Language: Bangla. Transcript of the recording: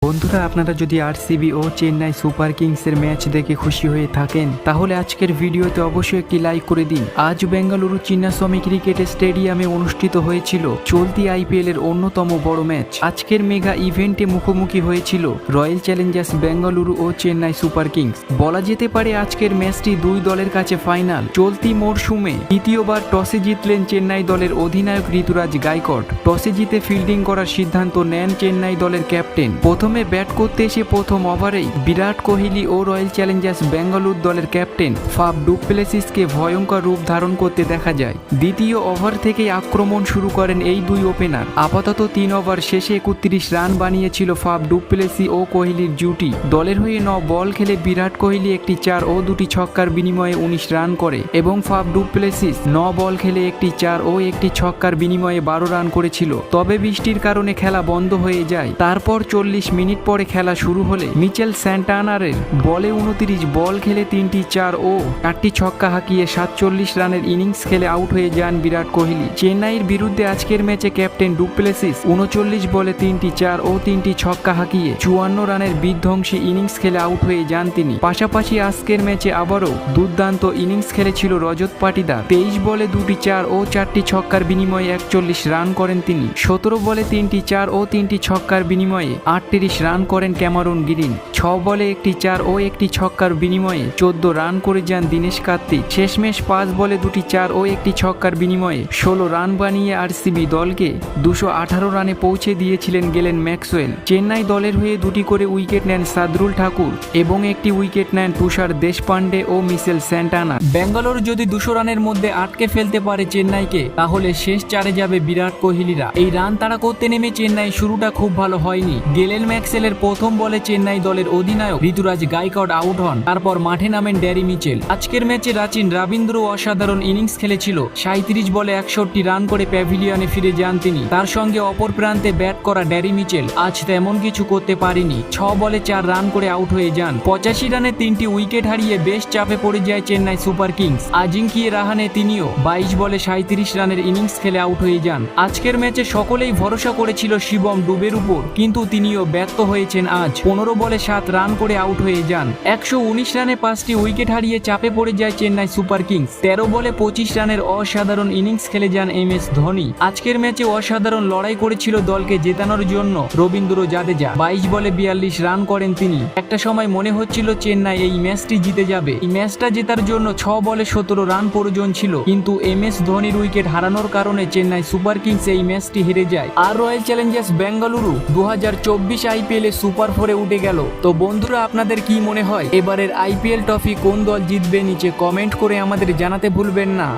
বন্ধুরা, আপনারা যদি আরসিবি ও চেন্নাই সুপার কিংসের ম্যাচ দেখে খুশি হয়ে থাকেন তাহলে আজকের ভিডিওতে অবশ্যই একটি লাইক করে দিন। আজ বেঙ্গালুরু চিন্নাস্বামী ক্রিকেট স্টেডিয়ামে অনুষ্ঠিত হয়েছিল চলতি আইপিএল এর অন্যতম বড় ম্যাচ। আজকের মেগা ইভেন্টে মুখোমুখি হয়েছিল রয়্যাল চ্যালেঞ্জার্স বেঙ্গালুরু ও চেন্নাই সুপার কিংস। বলা যেতে পারে আজকের ম্যাচটি দুই দলের কাছে ফাইনাল। চলতি মরশুমে দ্বিতীয়বার টসে জিতলেন চেন্নাই দলের অধিনায়ক ঋতুরাজ গায়কোয়াড়। টসে জিতে ফিল্ডিং করার সিদ্ধান্ত নেন চেন্নাই দলের ক্যাপ্টেন। প্রথমে ব্যাট করতে এসে প্রথম ওভারেই বিরাট কোহলি ও রয়্যাল চ্যালেঞ্জার্স বেঙ্গালুরু দলের ক্যাপ্টেন ফাফ ডু প্লেসিসকে ভয়ঙ্কর রূপ ধারণ করতে দেখা যায়। দ্বিতীয় ওভার থেকেই আক্রমণ শুরু করেন এই দুই ওপেনার। আপাতত 3 ওভার শেষে 31 রান বানিয়েছিল ফাফ ডু প্লেসি ও কোহলির জুটি। দলের হয়ে 9 বল খেলে বিরাট কোহলি একটি 4 ও 2টি ছক্কার বিনিময়ে 19 রান করে এবং ফাফ ডু প্লেসিস 9 বল খেলে একটি 4 ও একটি ছক্কার বিনিময়ে 12 রান করেছিল। তবে বৃষ্টির কারণে খেলা বন্ধ হয়ে যায়। তারপর 40 মিনিট পরে খেলা শুরু হলে মিচেল স্যান্টানারের বলে 29 বল খেলে 3টি 4 ও 4টি ছক্কা হাঁকিয়ে 47 রানের ইনিংস খেলে আউট হয়ে যান বিরাট কোহলি। চেন্নাইয়ের বিরুদ্ধে আজকের ম্যাচে ক্যাপ্টেন ডু প্লেসিস 39 বলে 3টি 4 ও 3টি ছক্কা হাঁকিয়ে 54 রানের বিধ্বংসী ইনিংস খেলে আউট হয়ে যান তিনি। পাশাপাশি আজকের ম্যাচে আবারও দুর্দান্ত ইনিংস খেলেছিল রজত পাটিদার। 23 বলে 2টি 4 ও 4টি ছক্কার বিনিময়ে 41 রান করেন তিনি। 17 বলে 3টি 4 ও 3টি ছক্কার বিনিময়ে 38 রান করেন ক্যামেরন গ্রিন। 6 বলে একটি 4 ও একটি ছক্কার বিনিময়ে 14 রান করে যান দীনেশ কার্তিক। শেষমেশ 5 বলে 2টি 4 ও একটি ছক্কার বিনিময়ে 16 রান বানিয়ে আরসিবি দলকে 218 রানে পৌঁছে দিয়েছিলেন গেলেন ম্যাক্সওয়েল। চেন্নাই দলের হয়ে 2টি করে উইকেট নেন শার্দুল ঠাকুর এবং একটি উইকেট নেন তুষার দেশপান্ডে ও মিচেল স্যান্টানার। বেঙ্গালুরু যদি 200 রানের মধ্যে আটকে ফেলতে পারে চেন্নাইকে তাহলে শেষ 4-এ যাবে বিরাট কোহলিরা। এই রান তাড়া করতে নেমে চেন্নাই শুরুটা খুব ভালো হয়নি। গেলেন ম্যাক্সওয়েলের প্রথম বলে চেন্নাই দলের অধিনায়ক ঋতুরাজ গায়কোয়াড় আউট হন। তারপর মাঠে নামেন ড্যারি মিচেল। আজকের ম্যাচে রাচিন রবীন্দ্র অসাধারণ ইনিংস খেলেছিল। 37 বলে 61 রান করে প্যাভিলিয়নে ফিরে যান তিনি। তার সঙ্গে অপর প্রান্তে ব্যাট করা ড্যারি মিচেল আজ তেমন কিছু করতে পারেনি। 6 বলে 4 রান করে আউট হয়ে যান। 85 রানে 3টি উইকেট হারিয়ে বেশ চাপে পড়ে যায় চেন্নাই সুপার কিংস। আজিঙ্কিয়ে রাহানে তিনিও 22 বলে 37 রানের ইনিংস খেলে আউট হয়ে যান। আজকের ম্যাচে সকলেই ভরসা করেছিল শিবম ডুবের উপর, কিন্তু তিনিও ব্যর্থ হয়েছেন। আজ 15 বলে 7 রান করে আউট হয়ে যান। 119 রানে 5টি উইকেট হারিয়ে চাপে পড়ে যায় চেন্নাই সুপার কিংস। 13 বলে 25 রানের অসাধারণ ইনিংস খেলে যান MS ধোনি। আজকের ম্যাচে অসাধারণ লড়াই করেছিল দলকে জেতানোর জন্য রবীন্দ্র জাদেজা। 22 বলে 42 রান করেন তিনি। একটা সময় মনে হচ্ছিল চেন্নাই এই ম্যাচটি জিতে যাবে। এই ম্যাচটা জেতার জন্য 6 বলে 17 রান প্রয়োজন ছিল, কিন্তু MS ধোনির উইকেট হারানোর কারণে চেন্নাই সুপার কিংস এই ম্যাচটি হেরে যায়। আর রয়্যাল চ্যালেঞ্জার্স বেঙ্গালুরু 2024 আইপিএল এ সুপার 4-এ উঠে গেল। তো বন্ধুরা, আপনাদের কি মনে হয় এবারের আইপিএল ট্রফি কোন দল জিতবে? নিচে কমেন্ট করে আমাদের জানাতে ভুলবেন না।